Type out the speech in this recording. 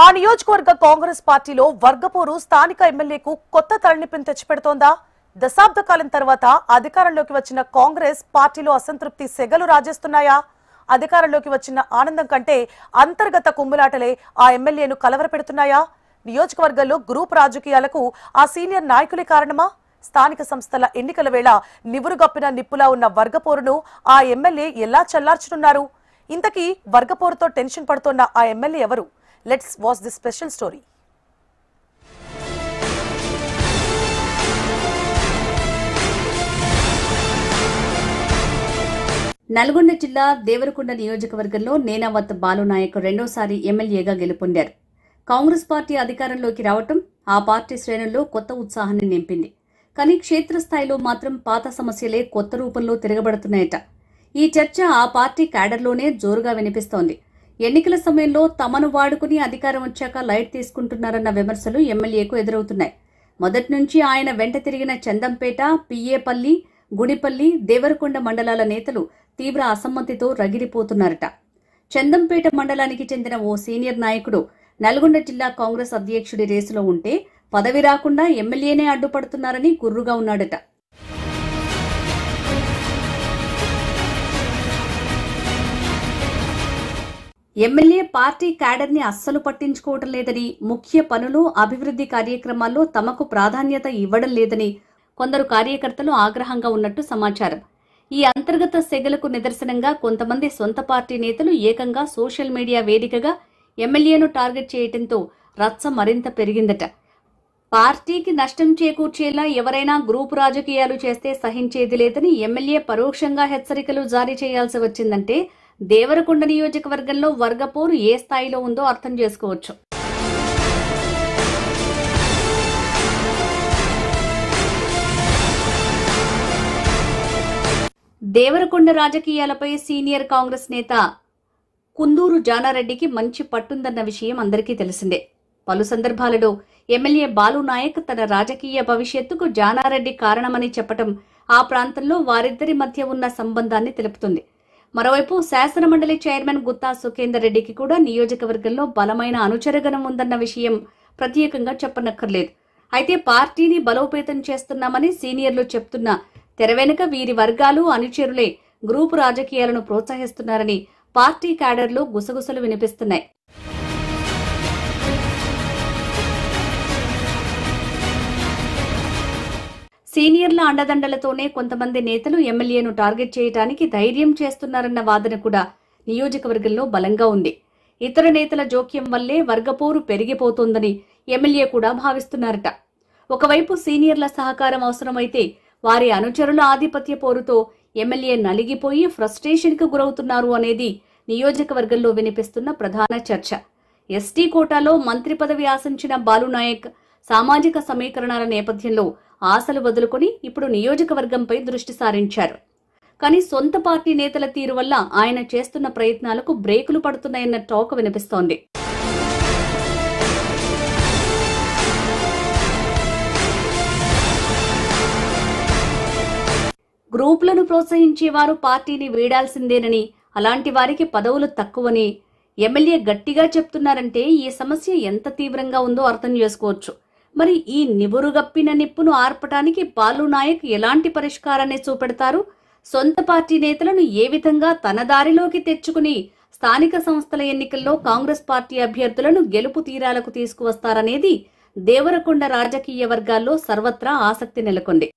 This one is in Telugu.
ఆ నియోజకవర్గ కాంగ్రెస్ పార్టీలో వర్గపోరు స్థానిక ఎమ్మెల్యేకు కొత్త తలనొప్పిని తెచ్చిపెడుతోందా? దశాబ్ద కాలం తర్వాత అధికారంలోకి వచ్చిన కాంగ్రెస్ పార్టీలో అసంతృప్తి సెగలు రాజేస్తున్నాయా? అధికారంలోకి వచ్చిన ఆనందం కంటే అంతర్గత కుమ్ములాటలే ఆ ఎమ్మెల్యేను కలవరపెడుతున్నాయా? నియోజకవర్గంలో గ్రూప్ రాజకీయాలకు ఆ సీనియర్ నాయకులే కారణమా? స్థానిక సంస్థల ఎన్నికల వేళ నివురుగప్పిన నిప్పులా ఉన్న వర్గపోరును ఆ ఎమ్మెల్యే ఎలా చల్లార్చనున్నారు? ఇంతకీ వర్గపోరుతో టెన్షన్ పడుతోన్న ఆ ఎమ్మెల్యే ఎవరు? Let's watch this special story. Nalgonda జిల్లా దేవరకొండ నియోజకవర్గంలో నేనావత్ బాలునాయక్ రెండోసారి ఎమ్మెల్యేగా గెలుపొందారు. కాంగ్రెస్ పార్టీ అధికారంలోకి రావటం ఆ పార్టీ శ్రేణుల్లో కొత్త ఉత్సాహాన్ని నింపింది. కానీ క్షేత్రస్థాయిలో మాత్రం పాత సమస్యలే కొత్త రూపంలో తిరగబడుతున్నాయట. ఈ చర్చ ఆ పార్టీ క్యాడర్లోనే జోరుగా వినిపిస్తోంది. ఎన్నికల సమయంలో తమను వాడుకుని అధికారం వచ్చాక లైట్ తీసుకుంటున్నారన్న విమర్శలు ఎమ్మెల్యేకు ఎదురవుతున్నాయి. మొదటి నుంచి ఆయన వెంట తిరిగిన చందంపేట, పియ్యేపల్లి, గుడిపల్లి, దేవరకొండ మండలాల నేతలు తీవ్ర అసమ్మతితో రగిలిపోతున్నారట. చందంపేట మండలానికి చెందిన ఓ సీనియర్ నాయకుడు నల్గొండ జిల్లా కాంగ్రెస్ అధ్యక్షుడి రేసులో ఉంటే పదవి రాకుండా ఎమ్మెల్యేనే అడ్డుపడుతున్నారని గుర్రుగా ఉన్నాడట. ఎమ్మెల్యే పార్టీ క్యాడర్ని అస్సలు పట్టించుకోవటం లేదని, ముఖ్య పనులు, అభివృద్ధి కార్యక్రమాల్లో తమకు ప్రాధాన్యత ఇవ్వడం లేదని కొందరు కార్యకర్తలు ఆగ్రహంగా ఉన్నట్టు సమాచారం. ఈ అంతర్గత సెగలకు నిదర్శనంగా కొంతమంది సొంత పార్టీ నేతలు ఏకంగా సోషల్ మీడియా వేదికగా ఎమ్మెల్యేను టార్గెట్ చేయడంతో రచ్చ మరింత పెరిగిందట. పార్టీకి నష్టం చేకూర్చేలా ఎవరైనా గ్రూపు రాజకీయాలు చేస్తే సహించేది లేదని ఎమ్మెల్యే పరోక్షంగా హెచ్చరికలు జారీ చేయాల్సి వచ్చిందంటే దేవరకొండ నియోజకవర్గంలో వర్గపోరు ఏ స్థాయిలో ఉందో అర్థం చేసుకోవచ్చు. దేవరకొండ రాజకీయాలపై సీనియర్ కాంగ్రెస్ నేత కుందూరు జానారెడ్డికి మంచి పట్టుందన్న విషయం అందరికీ తెలిసిందే. పలు సందర్భాలలో ఎమ్మెల్యే బాలునాయక్ తన రాజకీయ భవిష్యత్తుకు జానారెడ్డి కారణమని చెప్పటం ఆ ప్రాంతంలో వారిద్దరి మధ్య ఉన్న సంబంధాన్ని తెలుపుతుంది. మరోవైపు శాసనమండలి చైర్మన్ గుత్తా సుఖేందర్ రెడ్డికి కూడా నియోజకవర్గంలో బలమైన అనుచరగణం ఉందన్న విషయం ప్రత్యేకంగా చెప్పనక్కర్లేదు. అయితే పార్టీని బలోపేతం చేస్తున్నామని సీనియర్లు చెప్తున్న తెర వెనుక వీరి వర్గాలు, అనుచరులే గ్రూపు రాజకీయాలను ప్రోత్సహిస్తున్నారని పార్టీ క్యాడర్లో గుసగుసలు వినిపిస్తున్నాయి. సీనియర్ల అండదండలతోనే కొంతమంది నేతలు ఎమ్మెల్యేను టార్గెట్ చేయడానికి ధైర్యం చేస్తున్నారన్న వాదన కూడా నియోజకవర్గంలో బలంగా ఉంది. ఇతర నేతల జోక్యం వల్లే వర్గపోరు పెరిగిపోతోందని ఎమ్మెల్యే కూడా భావిస్తున్నారట. ఒకవైపు సీనియర్ల సహకారం అవసరమైతే వారి అనుచరుల ఆధిపత్య పోరుతో ఎమ్మెల్యే నలిగిపోయి ఫ్రస్ట్రేషన్కు గురవుతున్నారు అనేది నియోజకవర్గంలో వినిపిస్తున్న ప్రధాన చర్చ. ఎస్టీ కోటాలో మంత్రి పదవి ఆశించిన బాలునాయక్ సామాజిక సమీకరణాల నేపథ్యంలో ఆశలు వదులుకొని ఇప్పుడు నియోజకవర్గంపై దృష్టి సారించారు. కానీ సొంత పార్టీ నేతల తీరు వల్ల ఆయన చేస్తున్న ప్రయత్నాలకు బ్రేకులు పడుతున్నాయన్న టాక్ వినిపిస్తోంది. గ్రూపులను ప్రోత్సహించేవారు పార్టీని వీడాల్సిందేనని, అలాంటి వారికి పదవులు తక్కువని ఎమ్మెల్యే గట్టిగా చెప్తున్నారంటే ఈ సమస్య ఎంత తీవ్రంగా ఉందో అర్థం చేసుకోవచ్చు. మరి ఈ నివురుగప్పిన నిప్పును ఆర్పటానికి బాలునాయక్ ఎలాంటి పరిష్కారాన్ని చూపెడతారు? సొంత పార్టీ నేతలను ఏ విధంగా తన దారిలోకి తెచ్చుకుని స్థానిక సంస్థల ఎన్నికల్లో కాంగ్రెస్ పార్టీ అభ్యర్థులను గెలుపు తీరాలకు తీసుకువస్తారనేది దేవరకొండ రాజకీయ వర్గాల్లో సర్వత్రా ఆసక్తి నెలకొంది.